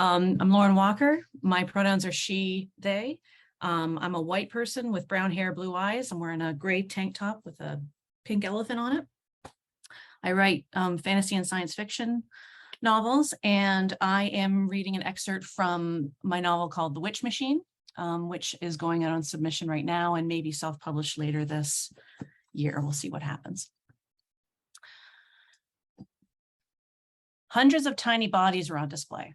I'm Lauren Walker. My pronouns are she, they. I'm a white person with brown hair, blue eyes. I'm wearing a gray tank top with a pink elephant on it. I write fantasy and science fiction novels, and I am reading an excerpt from my novel called The Witch Machine, which is going out on submission right now and maybe self-published later this year. We'll see what happens. Hundreds of tiny bodies were on display,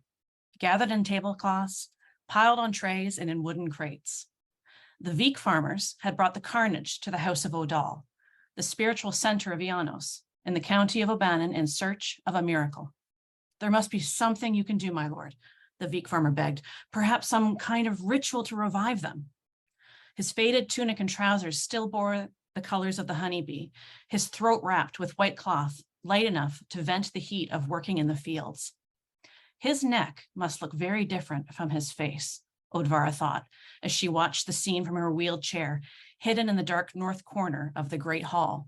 gathered in tablecloths, piled on trays and in wooden crates. The Veek farmers had brought the carnage to the house of Odal, the spiritual center of Ianos, in the county of Obannon, in search of a miracle. There must be something you can do, my lord, the Veek farmer begged, perhaps some kind of ritual to revive them. His faded tunic and trousers still bore the colors of the honeybee, his throat wrapped with white cloth, light enough to vent the heat of working in the fields. His neck must look very different from his face, Odvara thought, as she watched the scene from her wheeled chair, hidden in the dark north corner of the great hall.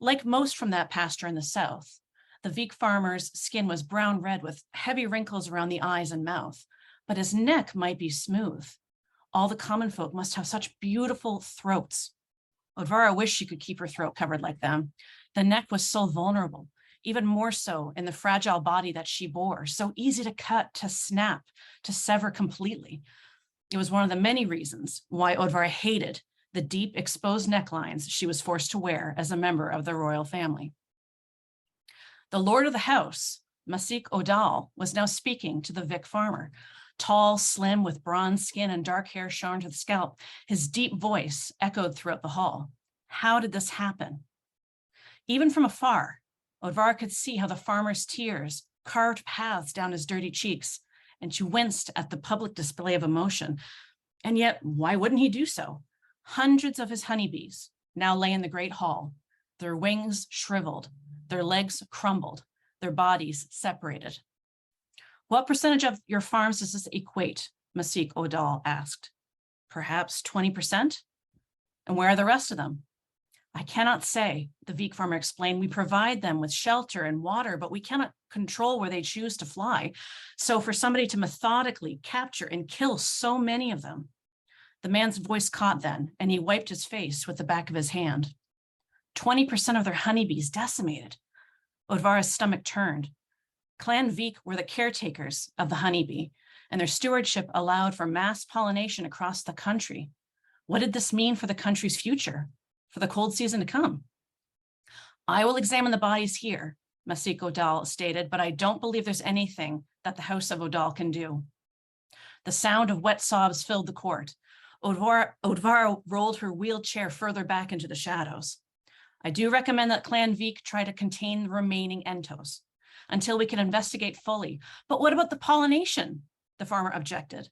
Like most from that pasture in the south, the Veek farmer's skin was brown red with heavy wrinkles around the eyes and mouth, but his neck might be smooth. All the common folk must have such beautiful throats. Odvara wished she could keep her throat covered like them. The neck was so vulnerable, even more so in the fragile body that she bore, so easy to cut, to snap, to sever completely. It was one of the many reasons why Odvara hated the deep exposed necklines she was forced to wear as a member of the royal family. The lord of the house, Mystique Odal, was now speaking to the Veek farmer. Tall, slim, with bronze skin and dark hair shone to the scalp, his deep voice echoed throughout the hall. How did this happen? Even from afar, Odvara could see how the farmer's tears carved paths down his dirty cheeks, and she winced at the public display of emotion. And yet, why wouldn't he do so? Hundreds of his honeybees now lay in the great hall, their wings shriveled, their legs crumbled, their bodies separated. What percentage of your farms does this equate? Mystique Odal asked. Perhaps 20%? And where are the rest of them? I cannot say, the Veek farmer explained. We provide them with shelter and water, but we cannot control where they choose to fly. So for somebody to methodically capture and kill so many of them, the man's voice caught then, and he wiped his face with the back of his hand. 20% of their honeybees decimated. Odvara's stomach turned. Clan Veek were the caretakers of the honeybee, and their stewardship allowed for mass pollination across the country. What did this mean for the country's future, for the cold season to come? I will examine the bodies here, Mystique Odal stated, but I don't believe there's anything that the House of Odal can do. The sound of wet sobs filled the court. Odvara rolled her wheeled chair further back into the shadows. I do recommend that Clan Veek try to contain the remaining entos until we can investigate fully. But what about the pollination? The farmer objected.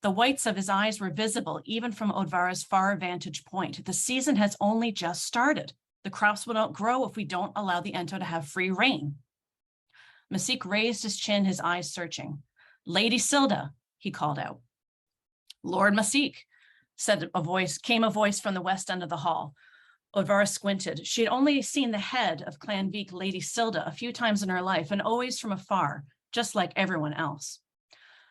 The whites of his eyes were visible even from Odvara's far vantage point. The season has only just started. The crops will not grow if we don't allow the ento to have free reign. Mystique raised his chin, his eyes searching. Ladyilda, he called out. Lord Mystique, came a voice from the west end of the hall. Odvara squinted. She had only seen the head of Clan Veek, Ladyilda, a few times in her life, and always from afar, just like everyone else.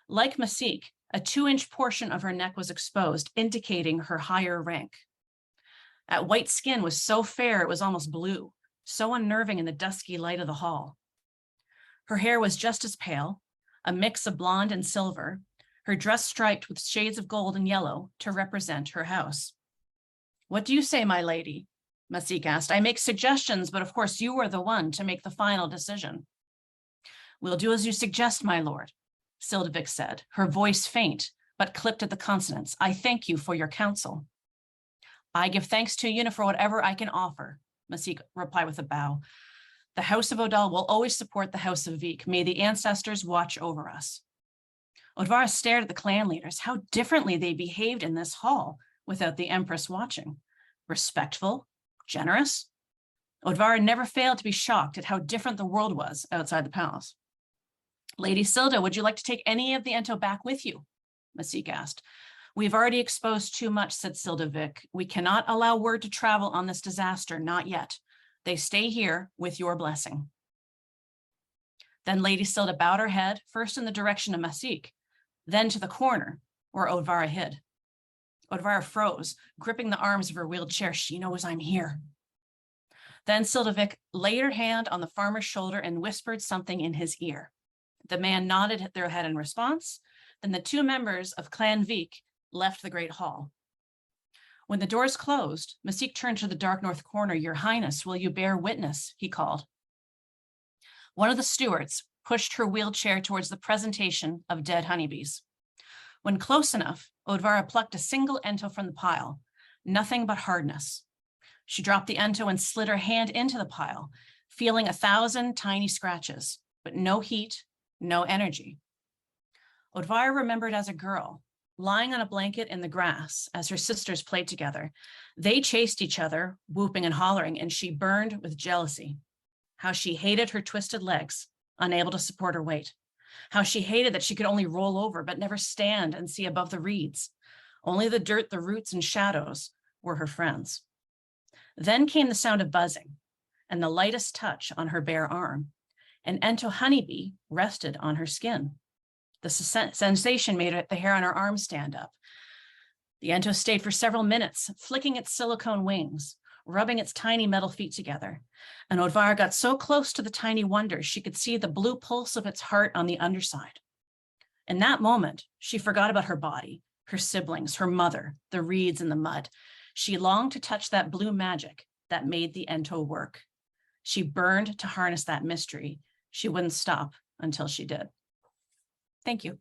Like Mystique, a 2-inch portion of her neck was exposed, indicating her higher rank. That white skin was so fair it was almost blue, so unnerving in the dusky light of the hall. Her hair was just as pale, a mix of blonde and silver, her dress striped with shades of gold and yellow to represent her house. What do you say, my lady? Mystique asked. I make suggestions, but of course you are the one to make the final decision. We'll do as you suggest, my lord, Sildavik said, her voice faint, but clipped at the consonants. I thank you for your counsel. I give thanks to you for whatever I can offer, Mystique replied with a bow. The House of Odal will always support the House of Veek. May the ancestors watch over us. Odvara stared at the clan leaders, how differently they behaved in this hall without the Empress watching. Respectful, generous. Odvara never failed to be shocked at how different the world was outside the palace. Ladyilda, would you like to take any of the ento back with you? Mystique asked. We've already exposed too much, said Sildavik. We cannot allow word to travel on this disaster, not yet. They stay here with your blessing. Then Ladyilda bowed her head, first in the direction of Mystique, then to the corner where Odvara hid. Odvara froze, gripping the arms of her wheeled chair. She knows I'm here. Then Sildavik laid her hand on the farmer's shoulder and whispered something in his ear. The man nodded their head in response. Then the two members of Clan Vik left the great hall. When the doors closed, Mystique turned to the dark north corner. Your Highness, will you bear witness? He called. One of the stewards pushed her wheelchair towards the presentation of dead honeybees. When close enough, Odvara plucked a single ento from the pile, nothing but hardness. She dropped the ento and slid her hand into the pile, feeling 1,000 tiny scratches, but no heat, no energy. Odvara remembered as a girl, lying on a blanket in the grass as her sisters played together. They chased each other, whooping and hollering, and she burned with jealousy. How she hated her twisted legs, unable to support her weight. How she hated that she could only roll over, but never stand and see above the reeds. Only the dirt, the roots, and shadows were her friends. Then came the sound of buzzing and the lightest touch on her bare arm. An ento honeybee rested on her skin. The sensation made the hair on her arm stand up. The ento stayed for several minutes, flicking its silicone wings, rubbing its tiny metal feet together. And Odvara got so close to the tiny wonder, she could see the blue pulse of its heart on the underside. In that moment, she forgot about her body, her siblings, her mother, the reeds and the mud. She longed to touch that blue magic that made the ento work. She burned to harness that mystery. She wouldn't stop until she did. Thank you.